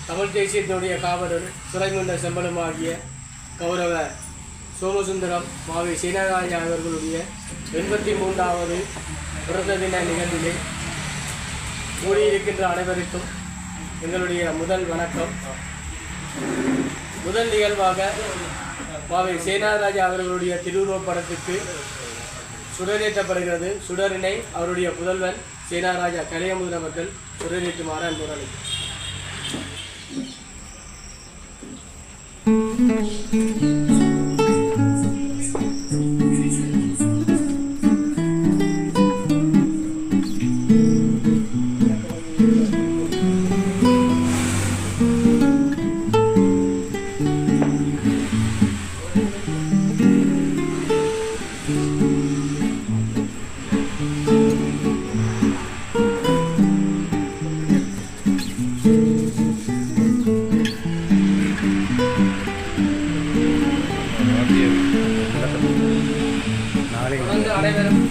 தமிழ் தேசியத்தினுடைய காவலர் துறைமுண்ட செம்பலம் ஆகிய கௌரவ சோமசுந்தரம் மாவி சீனராஜா அவர்களுடைய 83வது பிறந்த தின நிகழ்விலே கூடியிருக்கின்ற அனைவருக்கும் எங்களுடைய முதல் வணக்கம். முதல் நிகழ்வாக மாவி சீனராஜா அவர்களுடைய திருவுருவப் படத்துக்கு சுடரேற்றப்படுகிறது. சுடரினை அவருடைய புதல்வன் சீனராஜா கலையமுதன் அவர்கள் சுடரேற்றுமாறு அன்புடன் அனைவரும்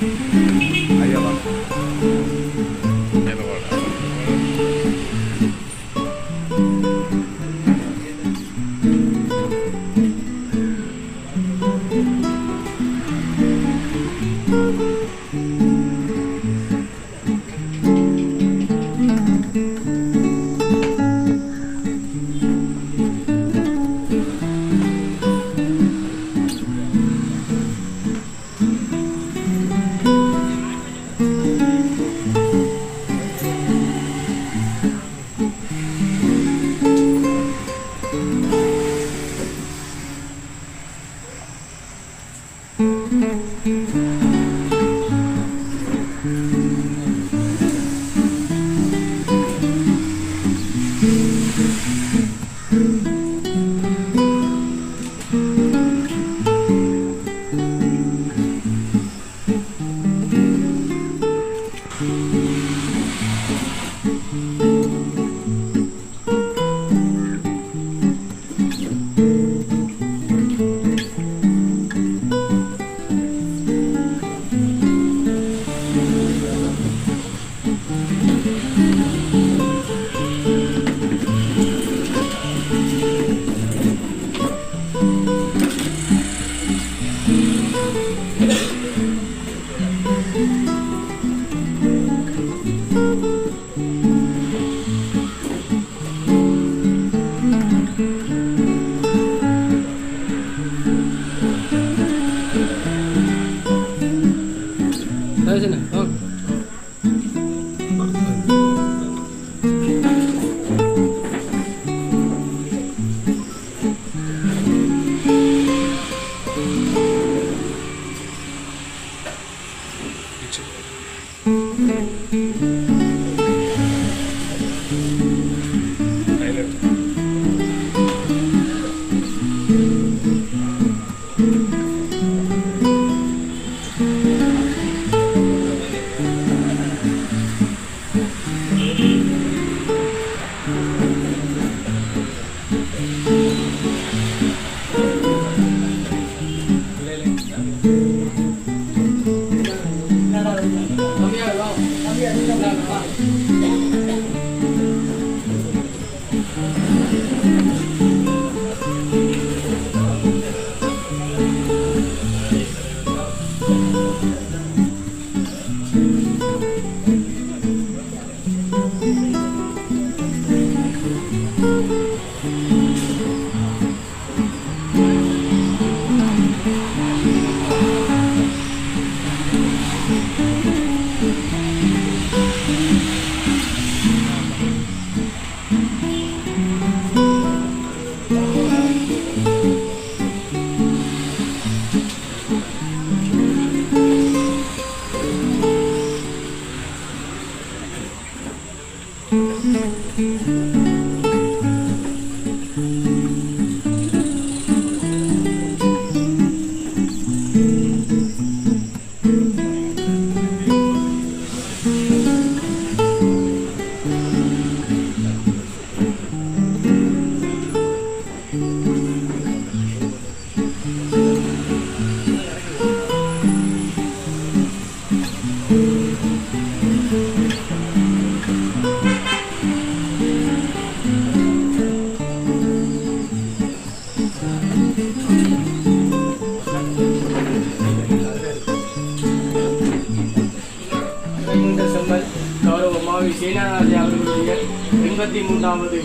சேனாராஜா அவர்களுடைய 83வது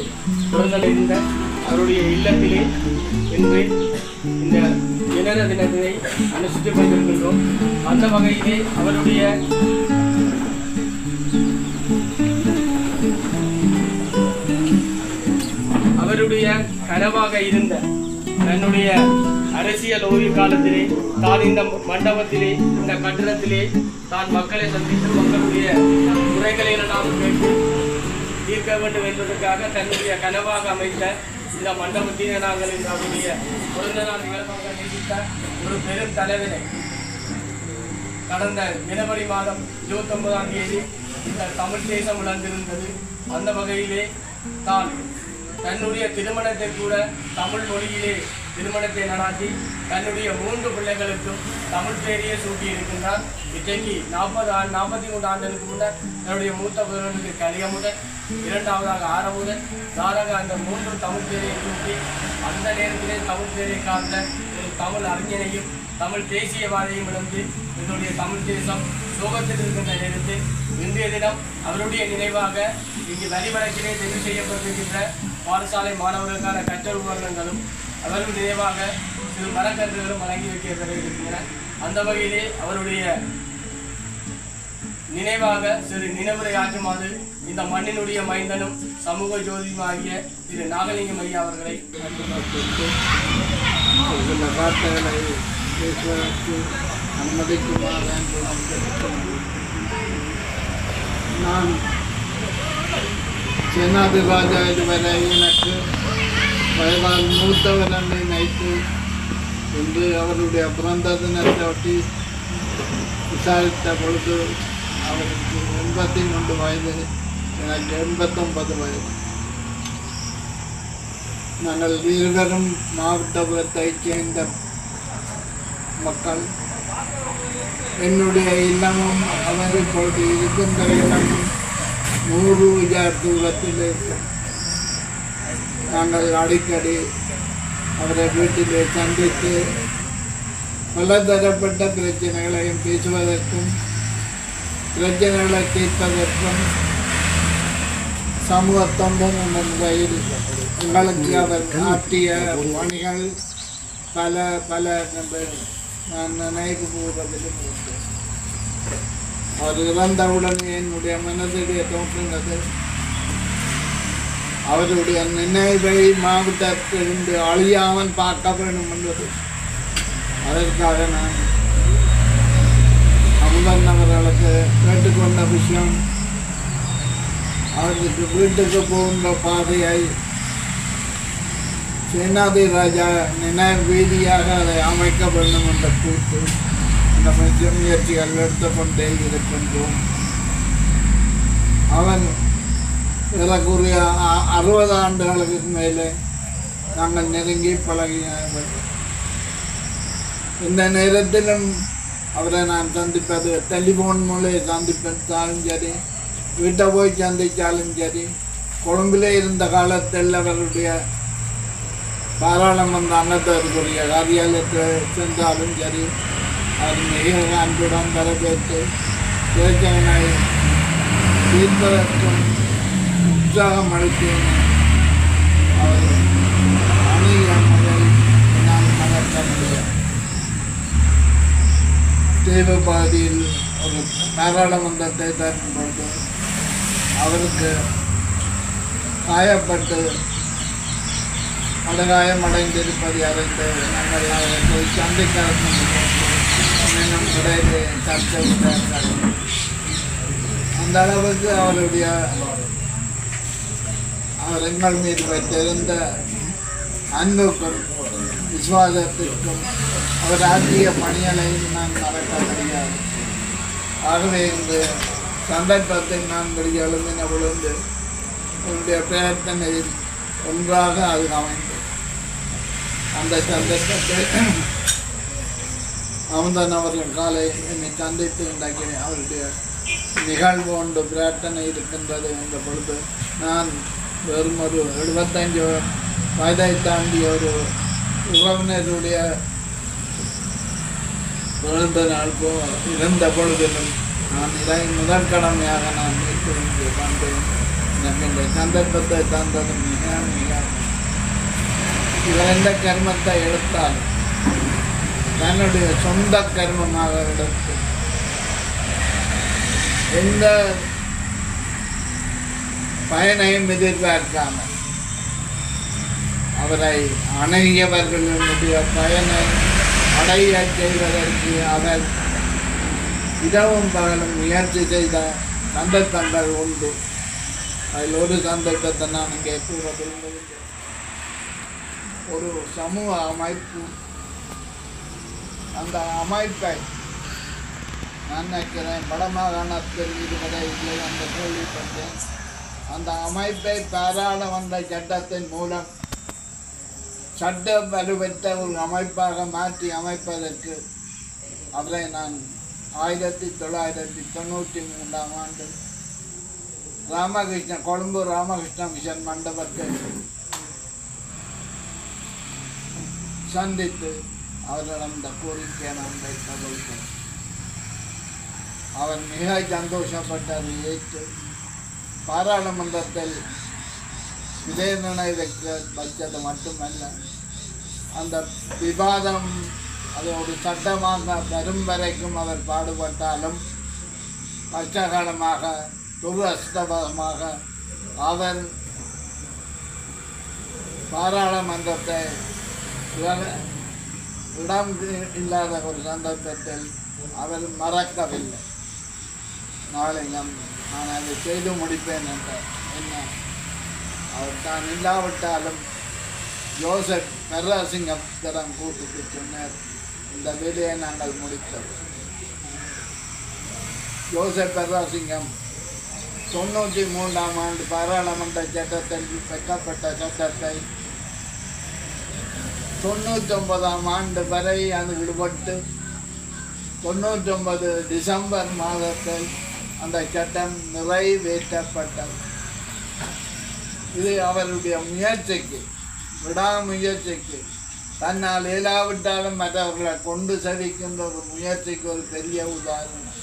பிறந்த அவருடைய இல்லத்திலே இன்று இந்த ஜனன தினத்தினை அனுஷ்டித்துக் கொண்டிருக்கின்றோம். அந்த வகையிலே அவருடைய கனவாக இருந்த தன்னுடைய அரசியல் ஓய்வு காலத்திலே தான் இந்த மண்டபத்திலே இந்த கட்டிடத்திலே தான் மக்களை சந்தித்து மக்களுடைய குறைகளை எல்லாம் கேட்டு தீர்க்க வேண்டும் என்பதற்காக தன்னுடைய கனவாக அமைத்த இந்த மண்டபத்திலே நாங்கள் இந்த அவருடைய பிறந்த நாள் நிகழ்வாக நீடித்த ஒரு பெரும் தலைவனை கடந்த ஜனவரி மாதம் 29ஆம் தேதி இந்த தமிழ் தேசம் இழந்திருந்தது. அந்த வகையிலே தான் தன்னுடைய திருமணத்தை கூட தமிழ் மொழியிலே திருமணத்தை நடாத்தி தன்னுடைய 3 பிள்ளைகளுக்கும் தமிழ் பேரையே சூட்டி இருக்கின்றார். இன்றைக்கு 43 ஆண்டுகளுக்கு முன்னர் தன்னுடைய மூத்த பிள்ளைகளுக்கு கலியமுடன், இரண்டாவதாக ஆரமுடன், தாராக அந்த 3 தமிழ் பேரையை சூட்டி அந்த நேரத்திலே தமிழ் பேரை காத்த ஒரு தமிழ் அறிஞரையும் தமிழ் தேசியவாதையும் இழந்து என்னுடைய தமிழ் தேசம் சோகத்தில் இருக்கின்ற நேரத்தில் இன்றைய தினம் அவருடைய நினைவாக இங்கு வழிவழக்கிலே தெரிவு செய்யப்பட்டிருக்கின்ற பாடசாலை மாணவர்களுக்கான கற்றல் உபகரணங்களும் அவர்கள் நினைவாக சிறு மரக்கன்றுகளும் வழங்கி வைக்கப்பட இருக்கின்றன. அந்த வகையிலே அவருடைய நினைவாக சிறு நினைவுரை ஆற்றுமாறு இந்த மண்ணினுடைய மைந்தனும் சமூக ஜோதியுமாகிய திரு நாகலிங்கம் ஐயா அவர்களை அனுமதிக்குமாறு நான் சேனாதி ராஜா இதுவரை எனக்கு வயதால் மூத்தவர் என்று நினைத்து இன்று அவருடைய பிறந்த தினத்தை ஒட்டி விசாரித்த பொழுது அவருக்கு 83 வயது, எனக்கு 89 வயது. நாங்கள் இருவரும் மாவட்டத்தைச் சேர்ந்த மக்கள். என்னுடைய இல்லமும் அவர் இப்பொழுது இருக்கின்ற இல்லமும் 100 விஜார் தூரத்தில் இருக்கும். நாங்கள் அடிக்கடி அவரை வீட்டிலே சந்தித்து பலதரப்பட்ட பிரச்சனைகளையும் பேசுவதற்கும் பிரச்சனைகளை தீர்ப்பதற்கும் சமூக தொண்டன் என்ற முறையில் எங்களுக்கு அவர் ஆற்றிய பணிகள் பல நான் நினைவு கூறுவதிலும் உண்டு. அவர் இறந்தவுடன் என்னுடைய மனதிலே தோன்றினது அவருடைய நினைவை மாவட்டத்திலிருந்து அழியாமல் பார்க்க வேண்டும் என்பது. அதற்காக நான் அமுதன் அவர்களுக்கு கேட்டுக்கொண்ட விஷயம், அவருக்கு வீட்டுக்கு போகின்ற பாதையை சேனாதி ராஜா நினைவு வீதியாக அதை அமைக்க வேண்டும் என்ற கூட்டு அந்த முயற்சிகள் எடுத்துக்கொண்டே இருக்கின்றோம். அவன் ஏறக்குறைய 60 ஆண்டுகளுக்கு மேலே நாங்கள் நெருங்கி பழகினவர்கள். இந்த நேரத்திலும் அவரை நான் சந்திப்பது டெலிஃபோன் மூலம் சந்திப்பதாலும் சரி, வீட்டை போய் சந்தித்தாலும் சரி, கொழும்பிலே இருந்த காலத்தில் அவருடைய பாராளுமன்ற அங்கத்திற்குரிய காரியாலயத்தில் சென்றாலும் சரி, அது மிக அன்புடன் வரவேற்று பிரச்சனை தீர்ப்பதற்கும் உற்சாகம் அளித்து அவர் அணுகியதை நான் மறக்க முடியாது. தீவு பகுதியில் ஒரு பாராளுமன்றத்தை திறக்கும் பொழுது அவருக்கு காயப்பட்டு அடைந்திருப்பதை அறிந்து நாங்கள் அவரை போய் சந்திக்க இன்னும் இடையிலே சர்ச்சை விட்டார்கள். அந்த அளவுக்கு அவர் எங்கள் மீது வைத்திருந்த அன்புக்கும் விசுவாசத்திற்கும் அவர் ஆற்றிய பணிகளையும் நான் மறக்க முடியாது. ஆகவே இந்த சந்தர்ப்பத்தில் நான் வெளியே எழுந்தின பொழுது என்னுடைய பிரயத்தனையில் ஒன்றாக அது அமைந்தது. அந்த சந்தர்ப்பத்தில் அமுதன் அவர்கள் காலை என்னை சந்தித்து இன்றைக்கு அவருடைய நிகழ்வு ஒன்று பிரார்த்தனை இருக்கின்றது என்ற பொழுது நான் வெறும் ஒரு 75 வயதை தாண்டிய ஒரு உறவினருடைய பிறந்த நாள் இருந்த பொழுதிலும் நான் இதை முதற்கடமையாக நான் மேற்கொண்டு வந்தேன். இந்த சந்தர்ப்பத்தை தந்தது மிக மிக இவர் எந்த கர்மத்தை எடுத்தாலும் தன்னுடைய சொந்த கர்மமாக எடுத்து எந்த பயனையும் எதிர்பார்க்காமல் அவரை அணுகியவர்களுடைய பயனை அடைய செய்வதற்கு அவர் இரவும் பகலும் முயற்சி செய்த சந்தர்ப்பங்கள் உண்டு. அதில் ஒரு சந்தர்ப்பத்தை நான் இங்கே கூற விரும்புகின்றேன். ஒரு சமூக அமைப்பு, அந்த அமைப்பை நான் நினைக்கிறேன் வடமாகாணத்தில் இதுவரை இல்லை அந்த கேள்விப்பட்டேன். அந்த அமைப்பை பாராளுமன்ற சட்டத்தின் மூலம் சட்ட வலுப்பெற்ற ஒரு அமைப்பாக மாற்றி அமைப்பதற்கு அவரை நான் 1993 ஆண்டு கொழும்பு ராமகிருஷ்ண மிஷன் மண்டபத்தை சந்தித்து அவர்களிடம் இந்த கோரிக்கையை நான் வைத்தேன். அவர் மிக சந்தோஷப்பட்டதை ஏற்று பாராளுமன்றத்தில் இதே நினைவுக்கு வச்சது மட்டுமல்ல, அந்த விவாதம் அது ஒரு சட்டமாக வரும் வரைக்கும் அவர் பாடுபட்டாலும் கஷ்டகாலமாக துரஸ்தமாக அவர் பாராளுமன்றத்தை இடம் இல்லாத ஒரு சந்தர்ப்பத்தில் அவர் மறக்கவில்லை. நாளை நான் அதை செய்து முடிப்பேன் என்ற என்ன அவர் தான் இல்லாவிட்டாலும் ஜோசப் பெர்ராசிங்கத்திடம் கூட்டுக்கு சொன்னார், இந்த வேலையை நாங்கள் முடித்தோம். ஜோசப் பெர்ராசிங்கம் 93 ஆண்டு பாராளுமன்ற சட்டத்தில் வைக்கப்பட்ட சட்டத்தை 99 ஆண்டு வரை அது விடுபட்டு 99 டிசம்பர் மாதத்தில் அந்த சட்டம் நிறைவேற்றப்பட்டது. இது அவருடைய முயற்சிக்கு, விடாமுயற்சிக்கு, தன்னால் இயலாவிட்டாலும் மற்றவர்களை கொண்டு செவிக்கின்ற ஒரு முயற்சிக்கு ஒரு பெரிய உதாரணம்.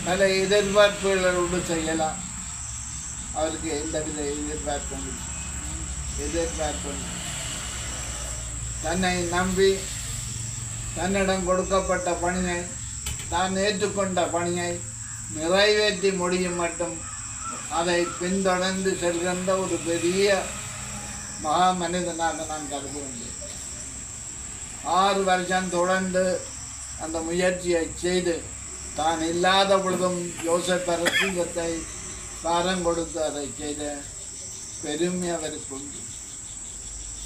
பல எதிர்பார்ப்புகளோடு செய்யலாம், அவருக்கு எந்தவித எதிர்பார்ப்பு தன்னை நம்பி தன்னிடம் கொடுக்கப்பட்ட பணியை, தான் ஏற்றுக்கொண்ட பணியை நிறைவேற்றி முடியும் மட்டும் அதை பின்தொடர்ந்து செல்கின்ற ஒரு பெரிய மகா மனிதனாக நான் கருதுகின்றேன். 6 வருஷம் தொடர்ந்து அந்த முயற்சியை செய்து தான் இல்லாத பொழுதும் யோசப் பெர்ராசிங்கத்தை காரம் கொடுத்து அதை செய்த பெருமை அவருக்கு உண்டு.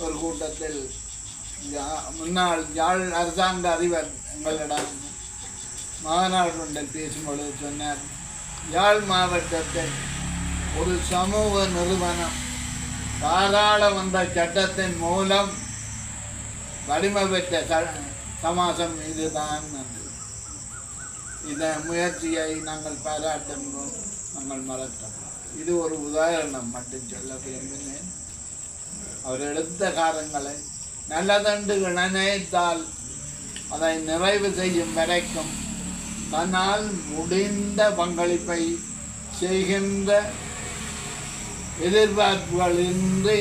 ஒரு கூட்டத்தில் முன்னாள் யாழ் அரசாங்க அதிபர் எங்களிடம் மாநாடு ஒன்றில் பேசும்பொழுது சொன்னார், யாழ் மாவட்டத்தில் ஒரு சமூக நிறுவனம் பாராளுமன்ற சட்டத்தின் மூலம் வலிமை பெற்ற சமாசம் இதுதான். இந்த முயற்சியை நாங்கள் பாராட்டுகிறோம், நாங்கள் மறக்கிறோம். இது ஒரு உதாரணம் மட்டும் சொல்ல விரும்பினேன். அவர் எடுத்த காரங்களை நல்லதென்று நினைத்தால் அதை நிறைவு செய்யும் வரைக்கும் தன்னால் முடிந்த பங்களிப்பை செய்கின்ற எதிர்பார்ப்புகளின்றி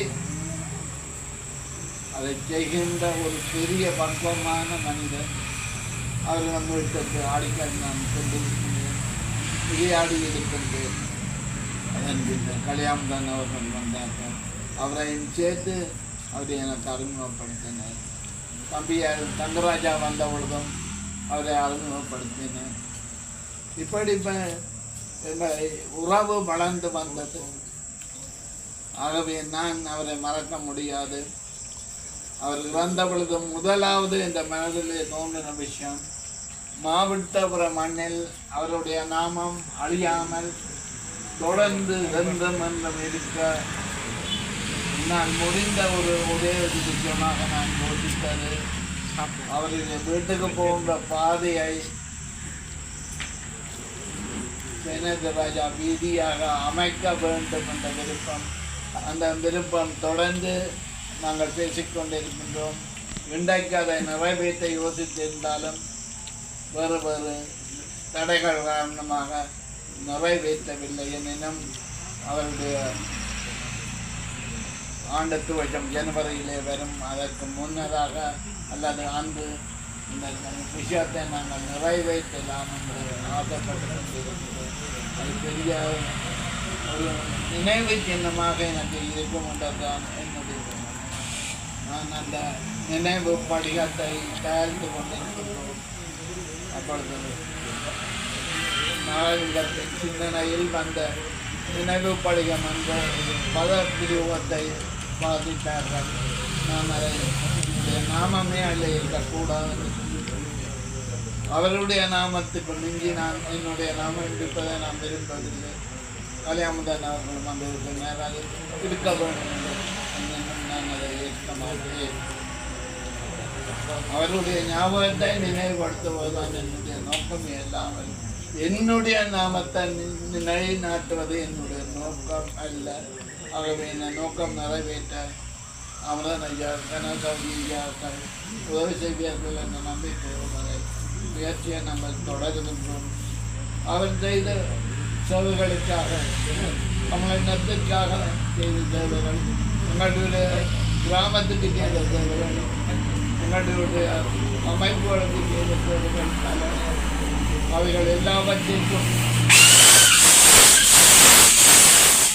அதை செய்கின்ற ஒரு பெரிய பக்குவமான மனிதர். அவர் நம்ம வீட்டுக்கு ஆடிக்கல் நான் கொண்டிருக்கின்றேன், விளையாடி இருக்கின்றேன். அதன் பின்னர் கல்யாணம் அவர்கள் வந்தார்கள், அவரையும் சேர்த்து அவரை எனக்கு அறிமுகப்படுத்தினார். தம்பியார் தங்கராஜா வந்த பொழுதும் அவரை அறிமுகப்படுத்தினார். இப்படி உறவு வளர்ந்து வந்தது. ஆகவே நான் அவரை மறக்க முடியாது. அவர் இறந்த பொழுது முதலாவது இந்த மனதிலே தோன்றின விஷயம், மாவட்டபுர மண்ணில் அவருடைய நாமம் அழியாமல் தொடர்ந்து என்றும் என்றும் இருக்க நான் முடிந்த ஒரே ஒரு விஷயமாக நான் யோசித்தது, அவருடைய வீட்டுக்கு போகின்ற பாதையை ராஜா வீதியாக அமைக்க வேண்டும் என்ற விருப்பம். அந்த விருப்பம் தொடர்ந்து நாங்கள் பேசிக்கொண்டிருக்கின்றோம். இன்றைக்கு அதை நிறைவேற்ற யோசித்திருந்தாலும் வேறு வேறு தடைகள் காரணமாக நிறைவேற்றவில்லை. எனினும் அவருடைய ஆண்டு துவக்கம் ஜனவரியிலே வரும். அதற்கு முன்னதாக அல்லது ஆண்டு இந்த விஷயத்தை நாங்கள் நிறைவேற்றலாம் என்று ஆசைப்பட்டு கொண்டிருக்கிறோம். அது பெரிய ஒரு நினைவு சின்னமாக எனக்கு இருக்கும் என்றுதான் என்னுடைய நான் அந்த நினைவு படிகத்தை தயாரித்து கொண்டிருக்கிறோம். அப்பொழுது நாகரிகத்தின் சிந்தனையில் வந்த நினைவு படிகம் என்ற பத பிரிவத்தை பாதித்தார்கள். நான் அதை என்னுடைய நாமமே அதில் இருக்கக்கூடாது. அவருடைய நாமத்துக்கு மிஞ்சி நான் என்னுடைய நாமம் இருப்பதை நான் விரும்பவில்லை. கல்யாணமுதன் அவர்களும் அங்கே இருக்கிறார். அது இருக்க வேண்டும் என்று நான் அதை ஏற்க மாட்டேன். அவருடைய ஞாபகத்தை நினைவுபடுத்துவதுதான் என்னுடைய நோக்கமே இல்லாமல் என்னுடைய நாமத்தை நிலைநாட்டுவது என்னுடைய நோக்கம் அல்ல. ஆகவே இந்த நோக்கம் நிறைவேற்ற அமரன் ஐயா கனகவி ஐயாக்கள் உதவி செய்வார்கள் என்ற நம்பிக்கையோடு அதை முயற்சியை நம்ம தொடர்கின்றோம். அவர் செய்த சேவைகளுக்காக தமிழினத்திற்காக செய்த சேவைகள், எங்களுடைய கிராமத்துக்கு செய்த சேவைகள், எங்களுடைய அமைப்புகளுக்கு செய்த சேவைகள் பல. அவைகள் எல்லாவற்றிற்கும்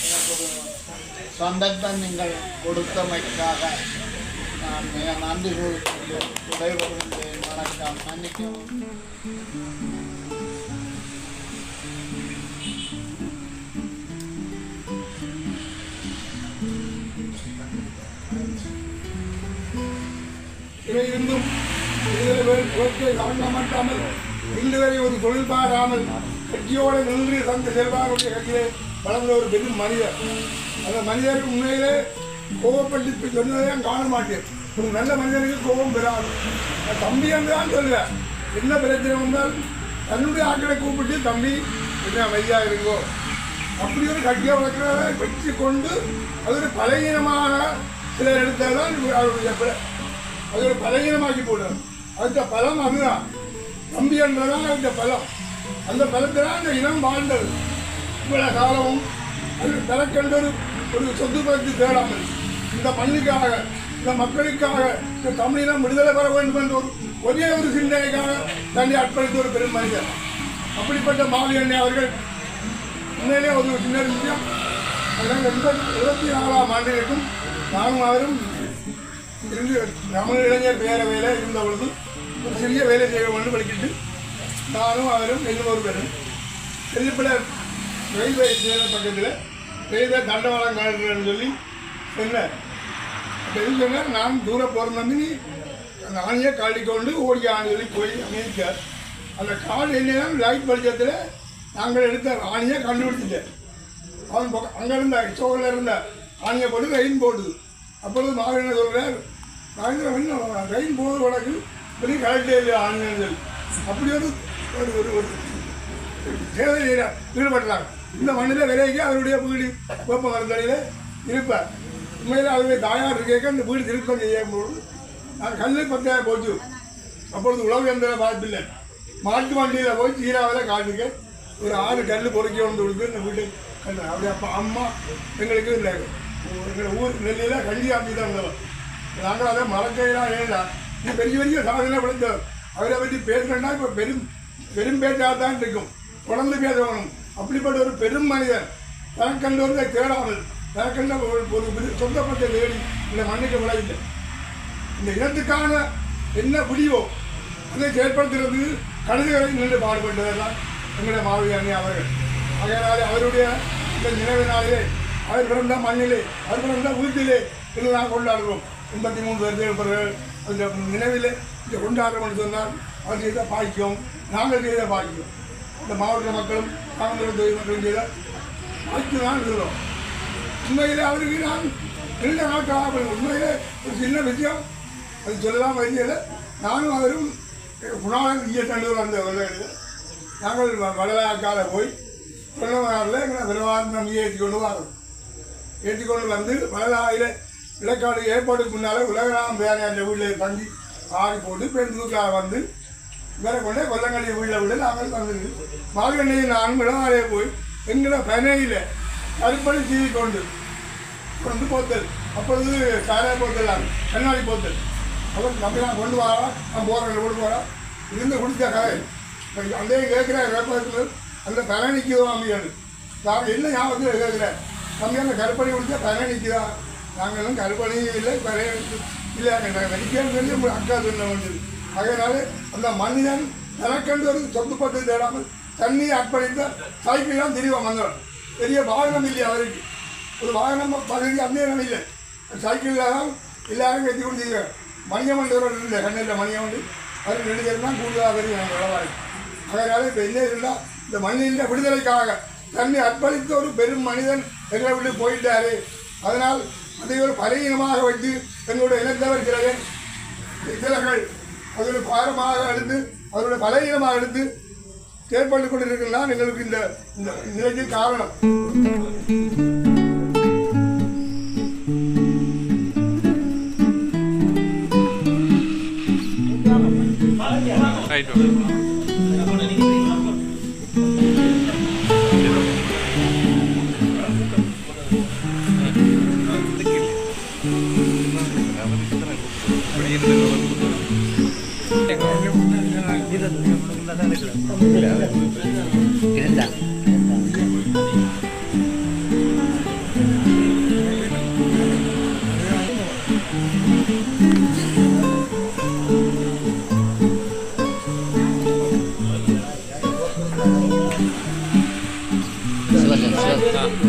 எனக்கு ஒரு சந்தத்தை நீங்கள் கொடுத்தமைக்காக நான் மிக நன்றி கூறுகிறேன். விடைபெறுகின்றேன். வணக்கம். மன்னிக்கவும். இருந்தும் காணமாட்டாமல் இன்று வரை ஒரு தொழில் பாராமல் கட்சியோடு நின்று தந்த செல்வாருடைய கட்சியிலே வளர்ந்த ஒரு பெரும் மனிதர். அந்த மனிதருக்கு உண்மையிலே கோபப்பட்டு சொன்னதையும் காண மாட்டேன். ஒரு நல்ல மனிதனுக்கு கோபம் பெறாது. தம்பி என்று தான் சொல்லுவேன். என்ன பிரச்சனை வந்தால் தன்னுடைய ஆட்களை கூப்பிட்டு தம்பி என்ன அமைதியாக இருக்கோ அப்படி ஒரு கட்சியை வளர்க்கிறத வச்சு கொண்டு அது ஒரு பலகீனமாக சிலர் எடுத்தால் தான் அவருடைய அது ஒரு பலகீனமாக்கி போடுறது. அதுக்கு பலம் அதுதான். தம்பி என்றதான் அதுக்கு பலம். அந்த பலத்தில் அந்த இனம் வாழ்ந்தது. இவ்வளவு காலமும் அது தனக்கென்று ஒரு சொத்து பலத்தை தேடாமல் இந்த மண்ணுக்காக, இந்த மக்களுக்காக, இந்த தமிழினம் விடுதலை பெற வேண்டும் என்ற ஒரே ஒரு சிந்தனைக்காக தன்னை அர்ப்பணித்த ஒரு பெரும் மனிதர். அப்படிப்பட்ட மாவீரனை அவர்கள் உண்மையிலே ஒரு சின்ன விஷயம். 24ஆம் ஆண்டிற்கும் நானும் அவரும் இருந்து தமிழ் இளைஞர் பேரவையில் இருந்த பொழுது ஒரு சிறிய வேலை செய்ய வேண்டும் படிக்கிட்டு நானும் அவரும் இன்னும் ஒரு பேரும் செல்லிப்பட ரயில்வே ஸ்டேஷன் பக்கத்தில் ரயில்வே தண்டவாளம் காட்டுறேன்னு சொல்லி சொன்னேன். அப்போ எது சொன்னேன், நான் தூரம் போகிற நம்பி அந்த ஆணையை காட்டிக்கொண்டு ஓடி ஆணை சொல்லி போய் அமைச்சார். அந்த காடு என்னன்னா லைட் வெளிச்சத்தில் நாங்கள் எடுத்த ஆணையை கண்டுபிடிச்சிட்டேன். அவன் அங்கே இருந்த சோழில் இருந்த ஆணையை போட்டு ரயில் போடுது. அப்பொழுது மாவீரன் சொல்கிறார், மாவீரன் ரயில் போது உனக்கு பெரிய கலெக்டே இல்லை ஆணையர்கள் அப்படி ஒரு ஒரு ஒரு சேவை ஈடுபடுறாங்க. இந்த மண்ணில் விலைக்கு அவருடைய வீடு வேப்ப மரத்தடியில் இருப்பார். உண்மையில் அவருடைய தாயார் கேட்க அந்த வீடு திருத்தம் செய்யும்போது நான் கல் பத்தையாக போச்சு. அப்பொழுது உழவு எந்திர பார்ப்பில்லை. மாட்டு வண்டியில் போய் சீராவில் காட்டுக்க ஒரு 6 கல் பொறுக்கி வந்து கொடுத்து இந்த வீட்டை கட்டுறேன். அப்படி அப்போ அம்மா எங்களுக்கு இல்லை எங்கள் ஊர் நெல்லியில் கஞ்சி ஆப்பி தான் இருந்தோம். நாங்கள் அதை மறக்கலாம் ஏன்னா இது பெரிய பெரிய சாதனை படைத்தோம். அவரை பற்றி பேசுகிறேன்னா இப்போ பெரும் பெரும் பேச்சாக தான் இருக்கும். தொடர்ந்து பேசணும். அப்படிப்பட்ட ஒரு பெரும் மனிதர் தனக்கண்ட ஒன்றை தேடாமல் தனக்கண்ட ஒரு சொந்தப்பட்ட தேடி இந்த மண்ணுக்கு விளையில்லை. இந்த இனத்துக்கான என்ன முடிவோ அதை செயற்படுத்துறது கழுதைகளை நின்று பாடுபட்டவர் தான் எங்களுடைய மாவீரனே அவர்கள். அதனாலே அவருடைய இந்த நினைவு நாளிலே அவர் பிறந்த மண்ணிலே அவர் பிறந்த வீட்டிலே என்று நாங்கள் கொண்டாடுறோம். 83 வருடங்கள் அந்த நினைவிலே இதை கொண்டாடுறோம்னு சொன்னால் அவர் செய்த பாக்கியம், நாங்கள் செய்த பாக்கியம், இந்த மாவட்ட மக்களும் காங்கிரஸ் தொழில் மக்களும் செய்த பாக்கியம் தான் இருக்கிறோம். உண்மையிலே அவருக்கு நான் நீண்ட நாட்களாக உண்மையிலே ஒரு சின்ன விஷயம் அது சொல்லலாம் வரையில் நானும் அவரும் குணாளன் ஈயத்தண்டூர் அந்த வருடங்களில் நாங்கள் வடலாக்கால போய் கொள்ளவனாரில் எங்களை விரைவாக நம்பியை ஏற்றிக்கொண்டு வரோம். ஏற்றிக்கொண்டு வந்து வடலாயில் இலக்காடு ஏற்பாடுக்கு முன்னால் உலகநாம் வேற அந்த வீட்டில் தங்கி ஆடி போட்டு பெருந்தூக்காக வந்து இவரை கொண்டே கொல்லங்கல்லியை வீட்டில் விட நாங்கள் வந்துருக்கு மார்கண்டையை நானும் இடமாலே போய் எங்களோட பனையில் கருப்பணி சீவி கொண்டு போத்தல் அப்பொழுது சாராய போத்தல் கண்ணாடி போத்தல் அப்புறம் நம்பலாம் கொண்டு வரா நான் போகிறேன் கொண்டு போகிறா இருந்து குடித்த கதை அந்த கேட்குற வேப்பத்தில் அந்த பனை நிற்குதோ அம்மியானு நான் என்ன ஞாபகத்தில் கேட்குறேன் தம்பி அந்த கருப்பணி குடித்தா பனை நிற்குதா நாங்களும் கருப்பணியும் இல்லை பனை இல்லை நிற்கிறேன்னு சொல்லி உங்களுக்கு அக்கா சொல்ல வேண்டியது அதனால அந்த மனிதன் தனக்கென்று ஒரு சொத்து பத்து தேடாமல் தண்ணியை அர்ப்பணித்த சைக்கிள் தான் திரிவா வந்தவன் பெரிய வாகனம் இல்லை அவருக்கு ஒரு வாகனம் பகுதி அந்த இடம் இல்லை சைக்கிளில் தான் எல்லாரும் வெற்றி கொண்டு மணியமண்டவர் இல்லை கண்ணில் மணியமண்டு அது 2 பேர் தான் கூடுதலாக தெரியும் நாங்கள் விளவாரி அதனால் இப்போ என்ன இருந்தால் இந்த மண்ணின் விடுதலைக்காக தன்னை அர்ப்பணித்த ஒரு பெரும் மனிதன் எங்களை விட்டு போயிட்டாரு அதனால் அதை ஒரு பலகீனமாக வைத்து எங்களுடைய இனத்தவர் சிலர்கள் அதோட பாரமாக எடுத்து அதோட பலகீனமாக எடுத்து செயற்பட்டு கொண்டிருக்கலாம் எங்களுக்கு இந்த நிலைக்கு காரணம்.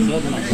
Silakan.